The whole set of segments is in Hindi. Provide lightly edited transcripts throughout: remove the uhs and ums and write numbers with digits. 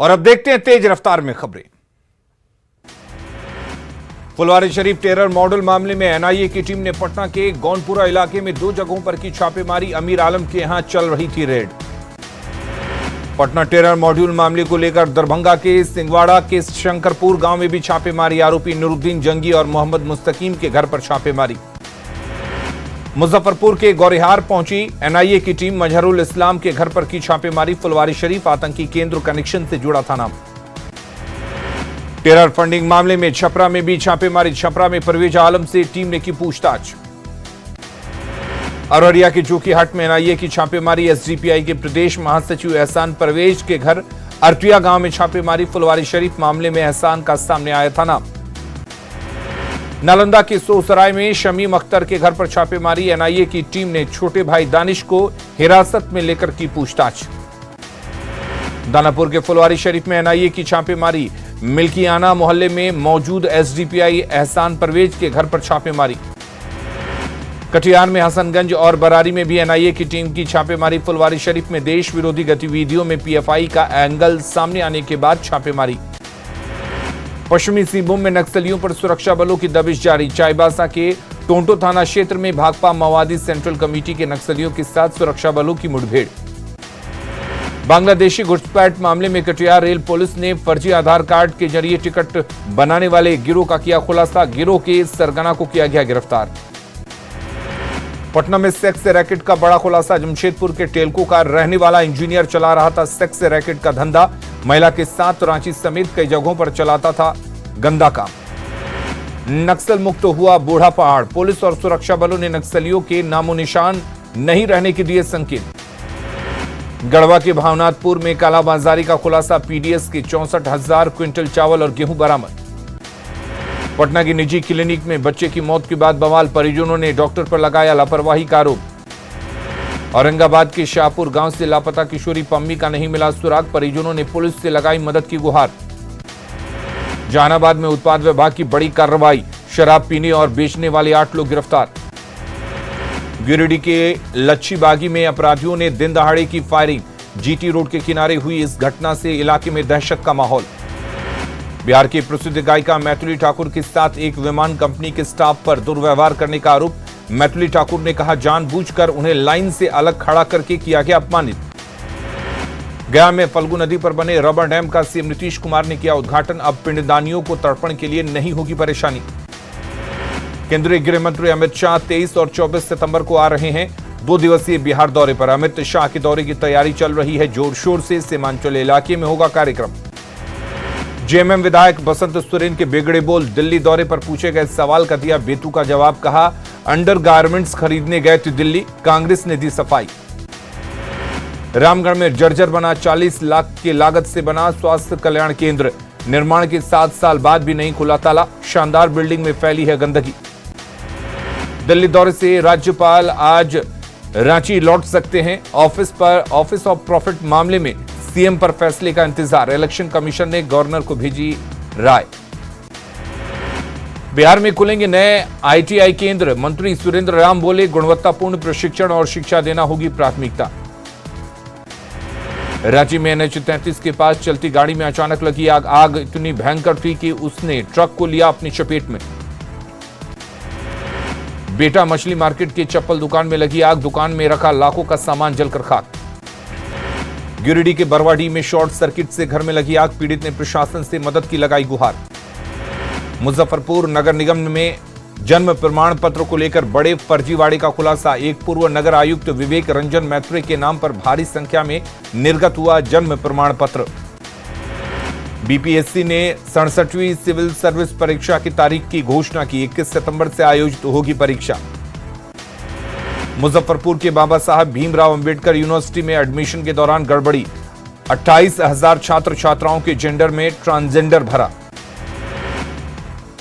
और अब देखते हैं तेज रफ्तार में खबरें। फुलवारीशरीफ टेरर मॉडल मामले में एनआईए की टीम ने पटना के गौनपुरा इलाके में 2 जगहों पर की छापेमारी। अमीर आलम के यहां चल रही थी रेड। पटना टेरर मॉड्यूल मामले को लेकर दरभंगा के सिंगवाड़ा के शंकरपुर गांव में भी छापेमारी। आरोपी नूरुद्दीन जंगी और मोहम्मद मुस्तकीम के घर पर छापेमारी। मुजफ्फरपुर के गौरिहार पहुंची एनआईए की टीम। मजहरुल इस्लाम के घर पर की छापेमारी। फुलवारीशरीफ आतंकी केंद्र कनेक्शन से जुड़ा था नाम। टेरर फंडिंग मामले में छपरा में भी छापेमारी। छपरा में परवेज आलम से टीम ने की पूछताछ। अररिया के जोकीहाट में एनआईए की छापेमारी। एसडीपीआई के प्रदेश महासचिव एहसान परवेज के घर अरटिया गांव में छापेमारी। फुलवारीशरीफ मामले में एहसान का सामने आया था नाम। नालंदा के सोसराय में शमीम अख्तर के घर पर छापेमारी। एनआईए की टीम ने छोटे भाई दानिश को हिरासत में लेकर की पूछताछ। दानापुर के फुलवारीशरीफ में एनआईए की छापेमारी। मिल्कियाना मोहल्ले में मौजूद एसडीपीआई एहसान परवेज के घर पर छापेमारी। कटिहार में हसनगंज और बरारी में भी एनआईए की टीम की छापेमारी। फुलवारीशरीफ में देश विरोधी गतिविधियों में पीएफआई का एंगल सामने आने के बाद छापेमारी। पश्चिमी सिंहभूम में नक्सलियों पर सुरक्षा बलों की दबिश जारी। चाईबासा के टोंटो थाना क्षेत्र में भाकपा माओवादी सेंट्रल कमेटी के नक्सलियों के साथ सुरक्षा बलों की मुठभेड़। बांग्लादेशी घुसपैठ मामले में कटिहार रेल पुलिस ने फर्जी आधार कार्ड के जरिए टिकट बनाने वाले गिरोह का किया खुलासा। गिरोह के सरगना को किया गया गिरफ्तार। पटना में सेक्स रैकेट का बड़ा खुलासा। जमशेदपुर के टेलको का रहने वाला इंजीनियर चला रहा था सेक्स रैकेट का धंधा। महिला के साथ रांची समेत कई जगहों पर चलाता था गंदा काम। नक्सल मुक्त हुआ बूढ़ा पहाड़। पुलिस और सुरक्षा बलों ने नक्सलियों के नामो निशान नहीं रहने के दिए संकेत। गढ़वा के भावनाथपुर में कालाबाजारी का खुलासा। पीडीएस के 64,000 क्विंटल चावल और गेहूं बरामद। पटना की निजी क्लिनिक में बच्चे की मौत के बाद बवाल। परिजनों ने डॉक्टर पर लगाया लापरवाही का आरोप। औरंगाबाद के शाहपुर गांव से लापता किशोरी पम्मी का नहीं मिला सुराग। परिजनों ने पुलिस से लगाई मदद की गुहार। जहानाबाद में उत्पाद विभाग की बड़ी कार्रवाई। शराब पीने और बेचने वाले 8 लोग गिरफ्तार। गिरिडीह के लच्छी बागी में अपराधियों ने दिन दहाड़े की फायरिंग। जीटी रोड के किनारे हुई इस घटना से इलाके में दहशत का माहौल। बिहार की प्रसिद्ध गायिका मैथिली ठाकुर के साथ एक विमान कंपनी के स्टाफ पर दुर्व्यवहार करने का आरोप। मैथिली ठाकुर ने कहा जानबूझकर उन्हें लाइन से अलग खड़ा करके किया गया अपमानित। गया में फल्गु नदी पर बने रबर डैम का सीएम नीतीश कुमार ने किया उद्घाटन। अब पिंडदानियों को तर्पण के लिए नहीं होगी परेशानी। केंद्रीय गृह मंत्री अमित शाह 23 और 24 सितंबर को आ रहे हैं 2 दिवसीय बिहार दौरे पर। अमित शाह के दौरे की तैयारी चल रही है जोर शोर से। सीमांचल इलाके में होगा कार्यक्रम। जेएमएम विधायक बसंत सोरेन के बिगड़े बोल। दिल्ली दौरे पर पूछे गए सवाल का दिया बेतुका जवाब। कहा अंडरगारमेंट्स खरीदने गए थे दिल्ली, कांग्रेस ने दी सफाई। रामगढ़ में जर्जर बना 40 लाख की लागत से बना स्वास्थ्य कल्याण केंद्र। निर्माण के 7 साल बाद भी नहीं खुला ताला। शानदार बिल्डिंग में फैली है गंदगी। दिल्ली दौरे से राज्यपाल आज रांची लौट सकते हैं। ऑफिस ऑफ प्रॉफिट मामले में सीएम पर फैसले का इंतजार। इलेक्शन कमीशन ने गवर्नर को भेजी राय। बिहार में खुलेंगे नए आईटीआई केंद्र। मंत्री सुरेंद्र राम बोले गुणवत्तापूर्ण प्रशिक्षण और शिक्षा देना होगी प्राथमिकता। रांची में एनएच 33 के पास चलती गाड़ी में अचानक लगी आग। आग इतनी भयंकर थी कि उसने ट्रक को लिया अपनी चपेट में। बेटा मछली मार्केट की चप्पल दुकान में लगी आग। दुकान में रखा लाखों का सामान जलकर खाक। गिरिडीह के बरवाडीह में शॉर्ट सर्किट से घर में लगी आग। पीड़ित ने प्रशासन से मदद की लगाई गुहार। मुजफ्फरपुर नगर निगम में जन्म प्रमाण पत्र को लेकर बड़े फर्जीवाड़े का खुलासा। एक पूर्व नगर आयुक्त विवेक रंजन मैत्रे के नाम पर भारी संख्या में निर्गत हुआ जन्म प्रमाण पत्र। बीपीएससी ने 67वीं सिविल सर्विस परीक्षा की तारीख की घोषणा की। 21 सितंबर से आयोजित होगी परीक्षा। मुजफ्फरपुर के बाबा साहब भीमराव अंबेडकर यूनिवर्सिटी में एडमिशन के दौरान गड़बड़ी। 28,000 छात्र छात्राओं के जेंडर में ट्रांसजेंडर भरा।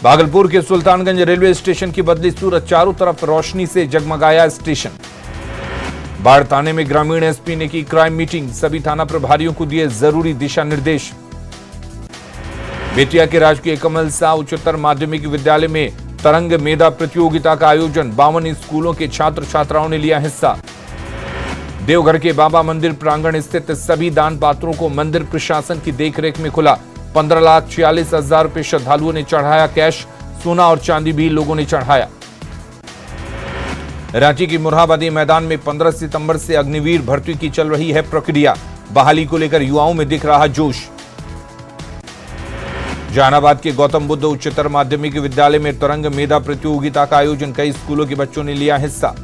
भागलपुर के सुल्तानगंज रेलवे स्टेशन की बदली सूरत। चारों तरफ रोशनी से जगमगाया स्टेशन। बाढ़ थाने में ग्रामीण एसपी ने की क्राइम मीटिंग। सभी थाना प्रभारियों को दिए जरूरी दिशा निर्देश। बेतिया के राजकीय कमल शाह उच्चतर माध्यमिक विद्यालय में तरंग मेधा प्रतियोगिता का आयोजन। 52 स्कूलों के छात्र छात्राओं ने लिया हिस्सा। देवघर के बाबा मंदिर प्रांगण स्थित सभी दान पात्रों को मंदिर प्रशासन की देखरेख में खुला। 15,46,000 रुपए श्रद्धालुओं ने चढ़ाया कैश। सोना और चांदी भी लोगों ने चढ़ाया। रांची की मुरहाबादी मैदान में 15 सितंबर से अग्निवीर भर्ती की चल रही है प्रक्रिया। बहाली को लेकर युवाओं में दिख रहा जोश। जहानाबाद के गौतम बुद्ध उच्चतर माध्यमिक विद्यालय में तरंग मेधा प्रतियोगिता का आयोजन। कई स्कूलों के बच्चों ने लिया हिस्सा।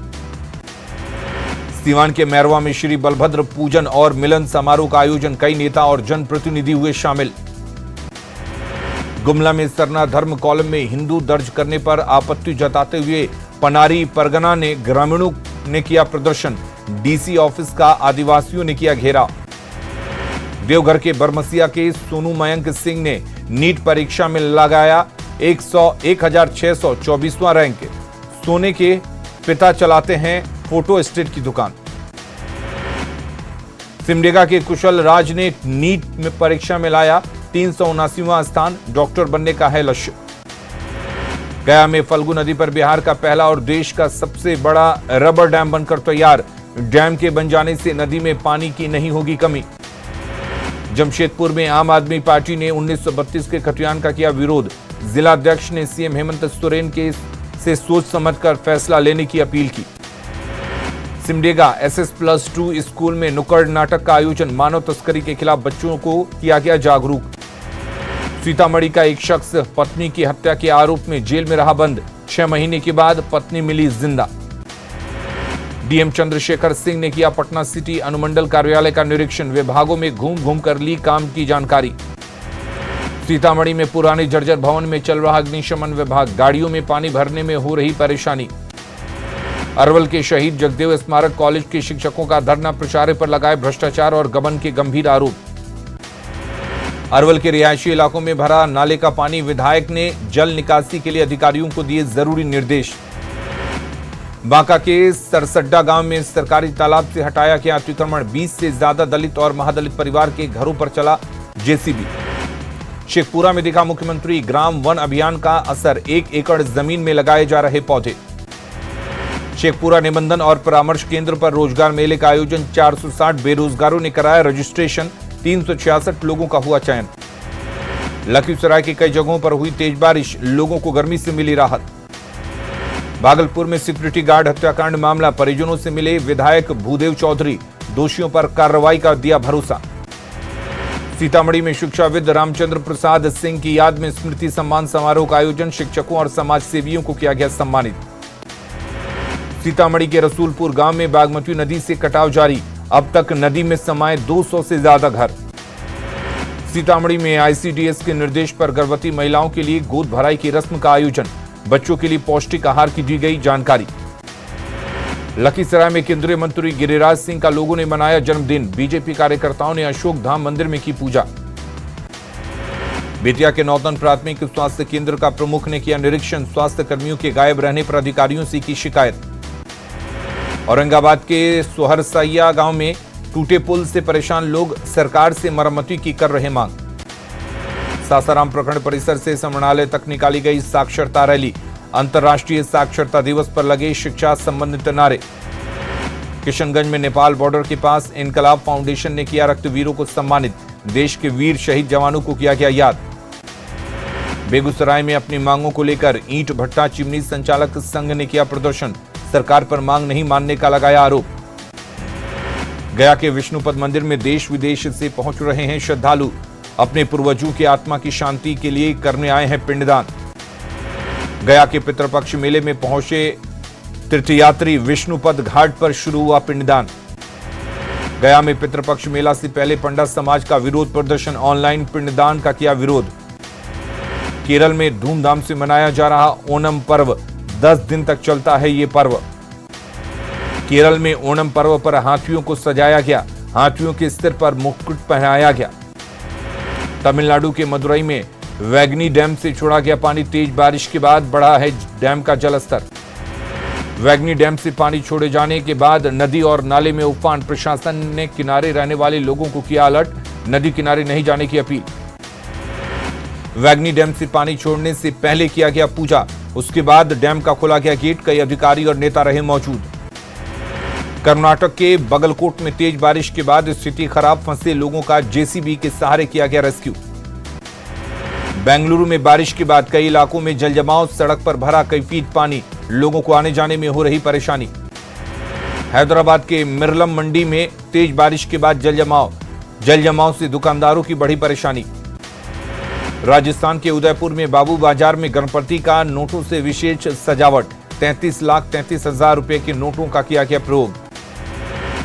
सीवान के मैरवा में श्री बलभद्र पूजन और मिलन समारोह का आयोजन। कई नेता और जनप्रतिनिधि हुए शामिल। गुमला में सरना धर्म कॉलम में हिंदू दर्ज करने पर आपत्ति जताते हुए पनारी परगना ने ग्रामीणों ने किया प्रदर्शन। डीसी ऑफिस का आदिवासियों ने किया घेराव। देवघर के बरमसिया के सोनू मयंक सिंह ने नीट परीक्षा में लगाया 1,624वां रैंक। सोने के पिता चलाते हैं फोटो स्टेट की दुकान। सिमडेगा के कुशल राज ने नीट में परीक्षा में लाया 379वां स्थान। डॉक्टर बनने का है लक्ष्य। गया में फल्गु नदी पर बिहार का पहला और देश का सबसे बड़ा रबर डैम बनकर तैयार। डैम के बन जाने से नदी में पानी की नहीं होगी कमी। जमशेदपुर में आम आदमी पार्टी ने 1932 के खतियान का किया विरोध। जिलाध्यक्ष ने सीएम हेमंत सोरेन से सोच समझकर फैसला लेने की अपील की। सिमडेगा SS+2 स्कूल में नुक्कड़ नाटक का आयोजन। मानव तस्करी के खिलाफ बच्चों को किया गया जागरूक। सीतामढ़ी का एक शख्स पत्नी की हत्या के आरोप में जेल में रहा बंद। 6 महीने के बाद पत्नी मिली जिंदा। डीएम चंद्रशेखर सिंह ने किया पटना सिटी अनुमंडल कार्यालय का निरीक्षण। विभागों में घूम घूम कर ली काम की जानकारी। सीतामढ़ी में पुराने जर्जर भवन में चल रहा अग्निशमन विभाग। गाड़ियों में पानी भरने में हो रही परेशानी। अरवल के शहीद जगदेव स्मारक कॉलेज के शिक्षकों का धरना। प्रचार्य पर लगाए भ्रष्टाचार और गबन के गंभीर आरोप। अरवल के रिहायशी इलाकों में भरा नाले का पानी। विधायक ने जल निकासी के लिए अधिकारियों को दिए जरूरी निर्देश। बांका के सरसड्डा गांव में सरकारी तालाब से हटाया गया अतिक्रमण। 20 से ज्यादा दलित और महादलित परिवार के घरों पर चला जेसीबी। शेखपुरा में दिखा मुख्यमंत्री ग्राम वन अभियान का असर। 1 एकड़ जमीन में लगाए जा रहे पौधे। शेखपुरा निबंधन और परामर्श केंद्र पर रोजगार मेले का आयोजन। 460 बेरोजगारों ने कराया रजिस्ट्रेशन। 366 लोगों का हुआ चयन। लखीसराय की कई जगहों पर हुई तेज बारिश। लोगों को गर्मी से मिली राहत। भागलपुर में सिक्योरिटी गार्ड हत्याकांड मामला। परिजनों से मिले विधायक भूदेव चौधरी। दोषियों पर कार्रवाई का दिया भरोसा। सीतामढ़ी में शिक्षाविद रामचंद्र प्रसाद सिंह की याद में स्मृति सम्मान समारोह का आयोजन। शिक्षकों और समाज सेवियों को किया गया सम्मानित। सीतामढ़ी के रसूलपुर गांव में बागमती नदी से कटाव जारी। अब तक नदी में समाये 200 से ज्यादा घर। सीतामढ़ी में आईसीडीएस के निर्देश पर गर्भवती महिलाओं के लिए गोद भराई की रस्म का आयोजन। बच्चों के लिए पौष्टिक आहार की दी गई जानकारी। लखीसराय में केंद्रीय मंत्री गिरिराज सिंह का लोगों ने मनाया जन्मदिन। बीजेपी कार्यकर्ताओं ने अशोक धाम मंदिर में की पूजा। बेतिया के नौतन प्राथमिक स्वास्थ्य केंद्र का प्रमुख ने किया निरीक्षण। स्वास्थ्य कर्मियों के गायब रहने पर अधिकारियों से की शिकायत। औरंगाबाद के सोहरसैया गांव में टूटे पुल से परेशान लोग सरकार से मरम्मती की कर रहे मांग। सासाराम प्रखंड परिसर से समरणालय तक निकाली गई साक्षरता रैली। अंतर्राष्ट्रीय साक्षरता दिवस पर लगे शिक्षा संबंधित नारे। किशनगंज में नेपाल बॉर्डर के पास इनकलाब फाउंडेशन ने किया रक्तवीरों को सम्मानित। देश के वीर शहीद जवानों को किया गया याद। बेगूसराय में अपनी मांगों को लेकर ईंट भट्टा चिमनी संचालक संघ ने किया प्रदर्शन। सरकार पर मांग नहीं मानने का लगाया आरोप। गया के विष्णुपद मंदिर में देश विदेश से पहुंच रहे हैं श्रद्धालु। अपने पूर्वजों की आत्मा की शांति के लिए करने आए हैं पिंडदान। गया के पितृपक्ष मेले में पहुंचे तीर्थयात्री। विष्णुपद घाट पर शुरू हुआ पिंडदान। गया में पितृपक्ष मेला से पहले पंडा समाज का विरोध प्रदर्शन। ऑनलाइन पिंडदान का किया विरोध। केरल में धूमधाम से मनाया जा रहा ओणम पर्व। 10 दिन तक चलता है ये पर्व। केरल में ओणम पर्व पर हाथियों को सजाया गया। हाथियों के सिर पर मुकुट पहनाया गया। तमिलनाडु के मदुरई में वैगनी डैम से छोड़ा गया पानी। तेज बारिश के बाद बढ़ा है डैम का जलस्तर। वैगनी डैम से पानी छोड़े जाने के बाद नदी और नाले में उफान। प्रशासन ने किनारे रहने वाले लोगों को किया अलर्ट। नदी किनारे नहीं जाने की अपील। वैगनी डैम से पानी छोड़ने से पहले किया गया पूजा। उसके बाद डैम का खोला गया गेट। कई अधिकारी और नेता रहे मौजूद। कर्नाटक के बगलकोट में तेज बारिश के बाद स्थिति खराब, फंसे लोगों का जेसीबी के सहारे किया गया रेस्क्यू। बेंगलुरु में बारिश के बाद कई इलाकों में जलजमाव, सड़क पर भरा कई फीट पानी, लोगों को आने जाने में हो रही परेशानी। हैदराबाद के मिरलम मंडी में तेज बारिश के बाद जलजमाव से दुकानदारों की बढ़ी परेशानी। राजस्थान के उदयपुर में बाबू बाजार में गणपति का नोटों से विशेष सजावट, 33,33,000 रुपए के नोटों का किया गया प्रयोग।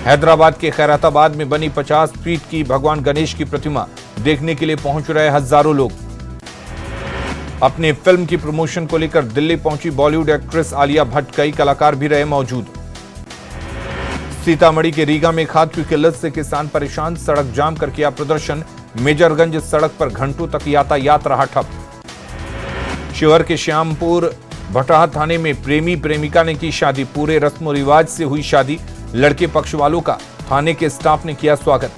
हैदराबाद के खैराताबाद में बनी 50 फीट की भगवान गणेश की प्रतिमा देखने के लिए पहुंच रहे हजारों लोग। अपने फिल्म की प्रमोशन को लेकर दिल्ली पहुंची बॉलीवुड एक्ट्रेस आलिया भट्ट, कई कलाकार भी रहे मौजूद। सीतामढ़ी के रीगा में खाद की किल्लत से किसान परेशान, सड़क जाम कर किया प्रदर्शन। मेजरगंज सड़क पर घंटों तक यातायात रहा ठप। शिवहर के श्यामपुर भटाहा थाने में प्रेमी प्रेमिका ने की शादी, पूरे रस्म रिवाज से हुई शादी, लड़के पक्ष वालों का थाने के स्टाफ ने किया स्वागत।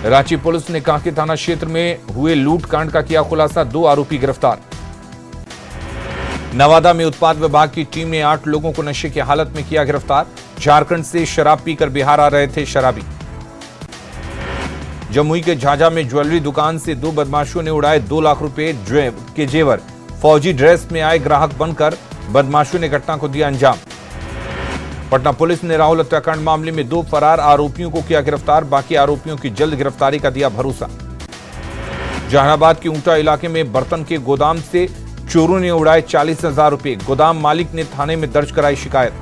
रांची पुलिस ने कांके थाना क्षेत्र में हुए लूट कांड का किया खुलासा, 2 आरोपी गिरफ्तार। नवादा में उत्पाद विभाग की टीम ने 8 लोगों को नशे की हालत में किया गिरफ्तार। झारखंड से शराब पीकर बिहार आ रहे थे शराबी। जमुई के झाझा में ज्वेलरी दुकान से 2 बदमाशों ने उड़ाए 2 लाख रुपए के जेवर, फौजी ड्रेस में आए ग्राहक बनकर बदमाशों ने घटना को दिया अंजाम। पटना पुलिस ने राहुल हत्याकांड मामले में 2 फरार आरोपियों को किया गिरफ्तार, बाकी आरोपियों की जल्द गिरफ्तारी का दिया भरोसा। जहानाबाद के ऊंटा इलाके में बर्तन के गोदाम से चोरों ने उड़ाए 40,000 रुपए, गोदाम मालिक ने थाने में दर्ज कराई शिकायत।